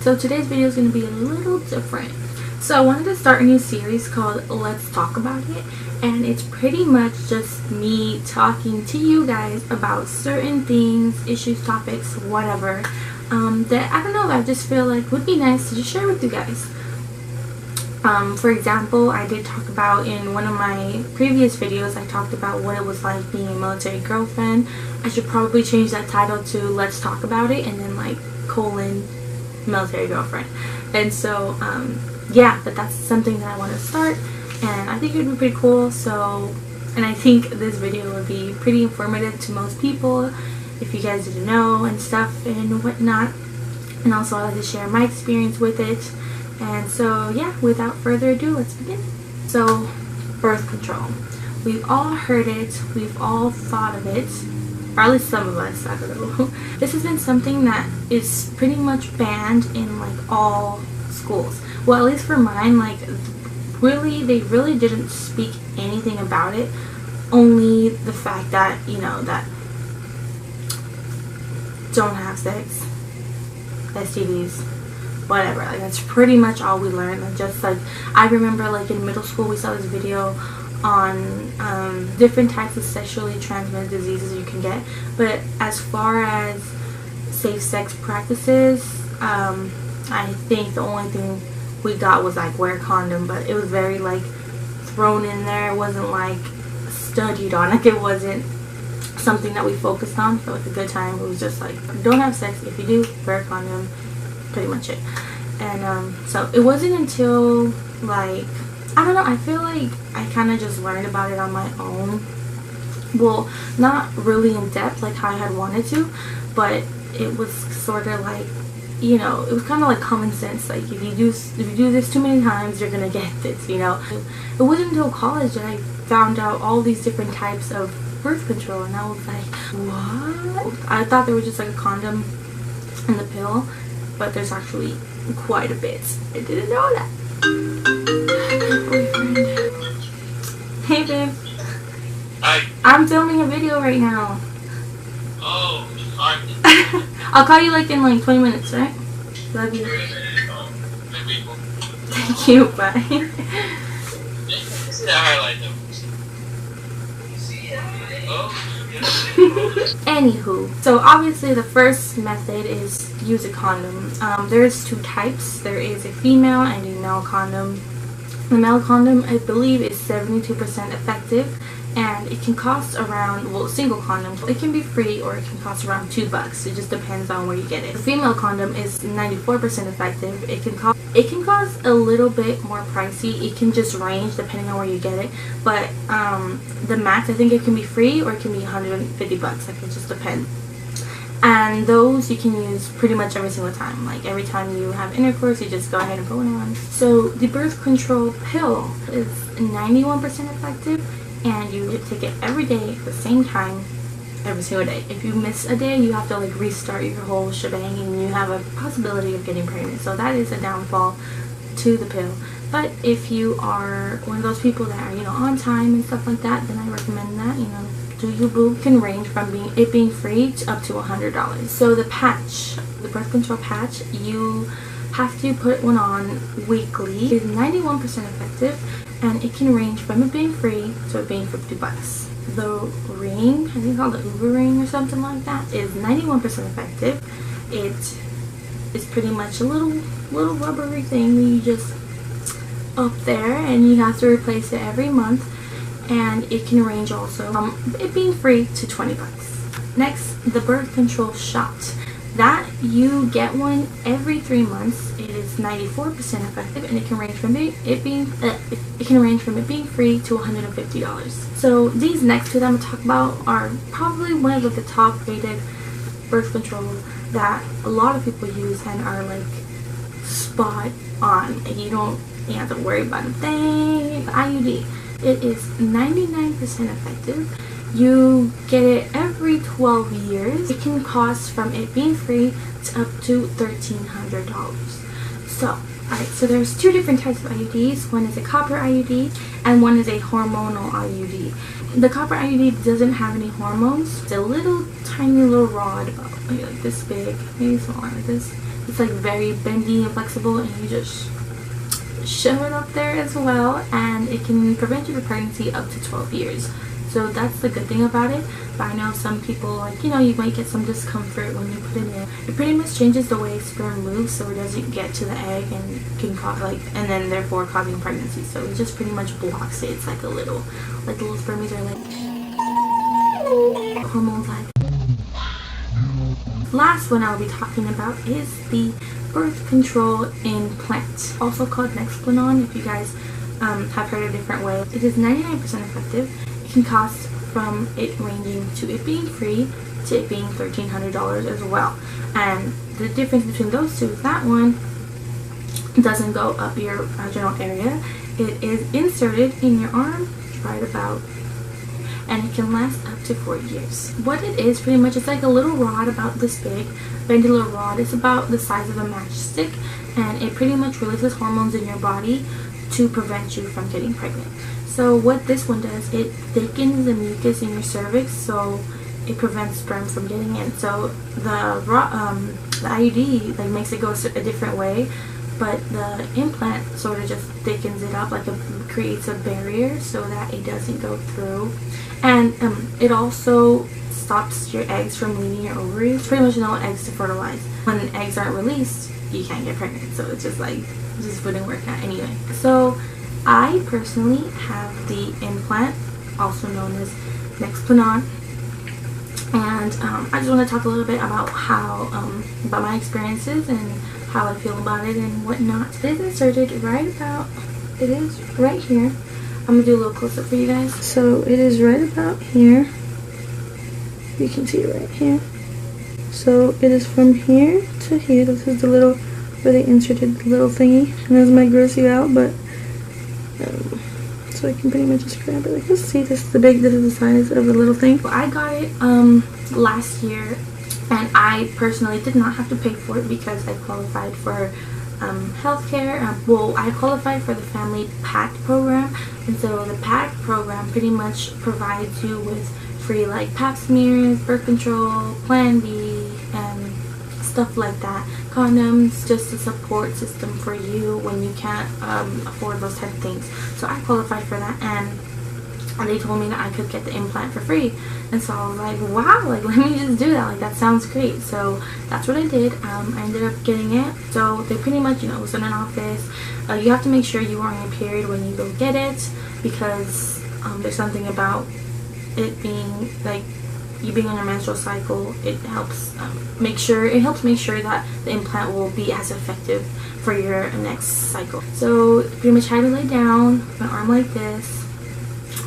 So today's video is going to be a little different. So I wanted to start a new series called Let's Talk About It, and it's pretty much just me talking to you guys about certain things, issues, topics, whatever, that I don't know, I just feel like would be nice to just share with you guys. For example, I did talk about in one of my previous videos, I talked about what it was like being a military girlfriend. I should probably change that title to Let's Talk About It and then like colon military girlfriend. And so yeah, but that's something that I want to start, and I think it would be pretty cool. So, and I think this video would be pretty informative to most people if you guys didn't know and stuff and whatnot. And also I like to share my experience with it. And so yeah, without further ado, let's begin. So, birth control. We've all heard it, we've all thought of it, or at least some of us, I don't know. This has been something that is pretty much banned in like all schools. Well, at least for mine, like really, they really didn't speak anything about it. Only the fact that, you know, that don't have sex, STDs, whatever. Like that's pretty much all we learned. Like just like I remember like in middle school we saw this video on different types of sexually transmitted diseases you can get, but as far as safe sex practices, I think the only thing we got was like wear a condom, but it was very like thrown in there. It wasn't like studied on. Like it wasn't something that we focused on for like a good time. It was just like, don't have sex. If you do, wear a condom. Pretty much it. And so it wasn't until like, I don't know, I feel like I kind of just learned about it on my own. Well, not really in depth like how I had wanted to, but it was sort of like, you know, it was kind of like common sense. Like if you do this too many times, you're gonna get this, you know. It wasn't until college that I found out all these different types of birth control, and I was like, what? I thought there was just like a condom and the pill, but there's actually quite a bit. I didn't know that. Boyfriend. Hey babe. Hi. I'm filming a video right now. Oh, sorry. I'll call you like in like 20 minutes, right? Love you. Thank you, bye. See that highlight though. Oh. Anywho, so obviously the first method is use a condom. There's two types. There is a female and a male condom. The male condom, I believe, is 72% effective, and it can cost around, well, single condom, it can be free or it can cost around $2. It just depends on where you get it. The female condom is 94% effective. It can cost a little bit more pricey. It can just range depending on where you get it, but the max, I think it can be free or it can be $150. Like it just depends. And those you can use pretty much every single time. Like every time you have intercourse, you just go ahead and put one on. So the birth control pill is 91% effective, and you take it every day at the same time, every single day. If you miss a day, you have to like restart your whole shebang, and you have a possibility of getting pregnant. So that is a downfall to the pill. But if you are one of those people that are, you know, on time and stuff like that, then I recommend that, you know, do you boo, can range from it being free to up to $100. So the patch, the birth control patch, you have to put one on weekly. It is 91% effective, and it can range from it being free to it being $50. The ring, I think it's called the Uber ring or something like that, is 91% effective. It is pretty much a little rubbery thing that you just up there, and you have to replace it every month. And it can range also from it being free to $20. Next, the birth control shot. That you get one every 3 months. It is 94% effective, and it can range from it being free to $150. So these next two that I'm gonna talk about are probably one of the top rated birth control that a lot of people use and are like spot on. You don't have to worry about a thing. The IUD. It is 99% effective. You get it every 12 years. It can cost from it being free to up to $1,300. So, alright, so there's two different types of IUDs. One is a copper IUD and one is a hormonal IUD. The copper IUD doesn't have any hormones. It's a little tiny little rod, about maybe like this big, maybe smaller like this. It's like very bendy and flexible, and you just shove it up there as well, and it can prevent your pregnancy up to 12 years. So that's the good thing about it. But I know some people, like, you know, you might get some discomfort when you put it in. It pretty much changes the way sperm moves, so it doesn't get to the egg and can cause, like, and then therefore causing pregnancy. So it just pretty much blocks it. It's like a little, like the little spermies are like hormones. Like, last one I'll be talking about is the birth control implant, also called Nexplanon, if you guys have heard a different way. It is 99% effective. It can cost from it ranging to it being free to it being $1,300 as well. And the difference between those two is that one doesn't go up your vaginal area. It is inserted in your arm right about, and it can last up to 4 years. What it is, pretty much, it's like a little rod about this big, bendy little rod. It's about the size of a matchstick, and it pretty much releases hormones in your body to prevent you from getting pregnant. So what this one does, it thickens the mucus in your cervix, so it prevents sperm from getting in. So the IUD like makes it go a different way, but the implant sort of just thickens it up, like it creates a barrier so that it doesn't go through. And it also stops your eggs from leaving your ovaries. Pretty much no eggs to fertilize. When eggs aren't released, you can't get pregnant. So it's just like, it just wouldn't work out anyway. So I personally have the implant, also known as Nexplanon. And I just want to talk a little bit about how, about my experiences and how I feel about it and whatnot. It is inserted right about, it is right here. I'm going to do a little close-up for you guys. So it is right about here. You can see it right here. So it is from here to here. This is the little, where they inserted the little thingy. And this might gross you out, but, so I can pretty much just grab it like this. See, this is the big, this is the size of the little thing. I got it last year, and I personally did not have to pay for it because I qualified for healthcare. Well, I qualified for the family PAC program, and so the PAC program pretty much provides you with free like pap smears, birth control, Plan B, and stuff like that. Condoms, just a support system for you when you can't afford those type of things. So I qualified for that, and they told me that I could get the implant for free. And so I was like, wow, like, let me just do that. Like, that sounds great. So that's what I did. I ended up getting it. So they pretty much, you know, it was in an office. You have to make sure you are on your period when you go get it, because there's something about it being like you being on your menstrual cycle. It helps make sure that the implant will be as effective for your next cycle. So pretty much had to lay down, my arm like this.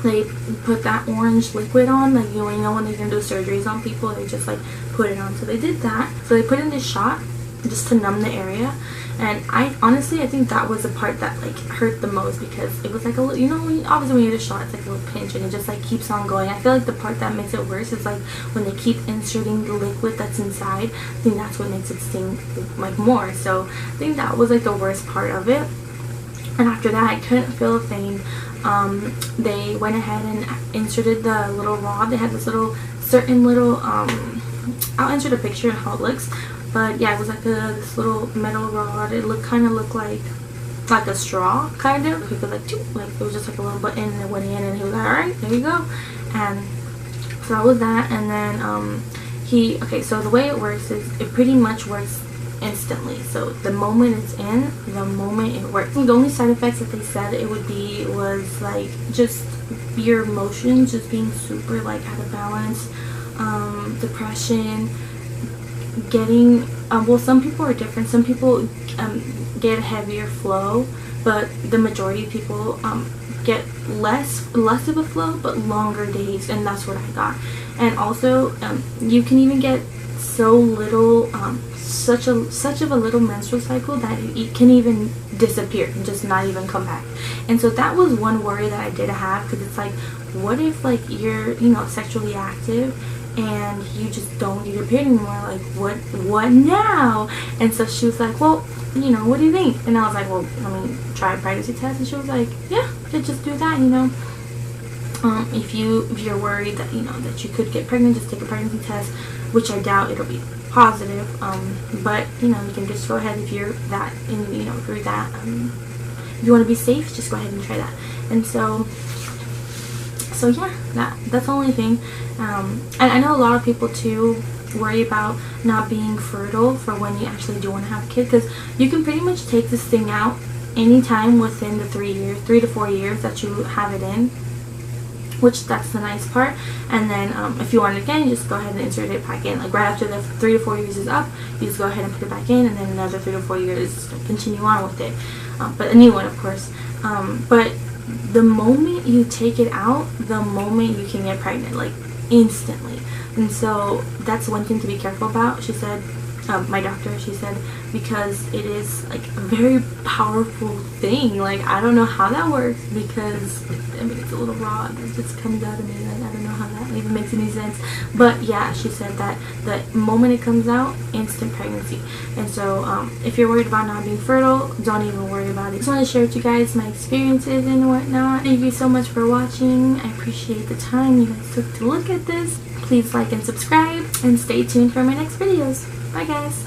They put that orange liquid on, like, you know when they're gonna do surgeries on people, they just like put it on. So they did that. So they put in this shot just to numb the area, and I honestly think that was the part that like hurt the most, because it was like a little, you know, obviously when you get a shot, it's like a little pinch and it just like keeps on going. I feel like the part that makes it worse is like when they keep inserting the liquid that's inside. I think that's what makes it sting like more. So I think that was like the worst part of it. And after that, I couldn't feel a thing. They went ahead and inserted the little rod. They had this little certain little I'll insert a picture of how it looks, but yeah, it was like this little metal rod. It kind of looked like a straw, kind of. He could like it was just like a little button, and it went in, and he was like, all right, there you go. And so that was that. And then okay, so the way it works is it pretty much works instantly. So the moment it's in, the moment it works. The only side effects that they said it would be was like just your emotions just being super like out of balance, depression, getting well, some people are different. Some people get a heavier flow, but the majority of people get less of a flow but longer days, and that's what I got. And also you can even get so little such of a little menstrual cycle that it can even disappear and just not even come back. And so that was one worry that I did have, because it's like, what if like you're, you know, sexually active and you just don't get your period anymore, like what now? And so she was like, well, you know, what do you think? And I was like, well, I mean, try a pregnancy test. And she was like, yeah, just do that, you know. If you're worried that, you know, that you could get pregnant, just take a pregnancy test, which I doubt it'll be positive. But you know, you can just go ahead if you're that, and you know, if you're that, if you want to be safe, just go ahead and try that. And so yeah, that's the only thing. And I know a lot of people too worry about not being fertile for when you actually do want to have a kid, because you can pretty much take this thing out anytime within the 3 to 4 years that you have it in, which that's the nice part. And then if you want it again, you just go ahead and insert it back in. Like right after the 3 to 4 years is up, you just go ahead and put it back in, and then another 3 to 4 years, continue on with it. But a new one, of course. But the moment you take it out, the moment you can get pregnant, like instantly. And so that's one thing to be careful about, she said. My doctor, she said, because it is like a very powerful thing. Like, I don't know how that works, because I mean, it's a little rod that just comes out of me. Like, I don't know how that even makes any sense. But yeah, she said that the moment it comes out, instant pregnancy. And so if you're worried about not being fertile, don't even worry about it. I just want to share with you guys my experiences and whatnot. Thank you so much for watching. I appreciate the time you guys took to look at this. Please like and subscribe, and stay tuned for my next videos. Bye guys.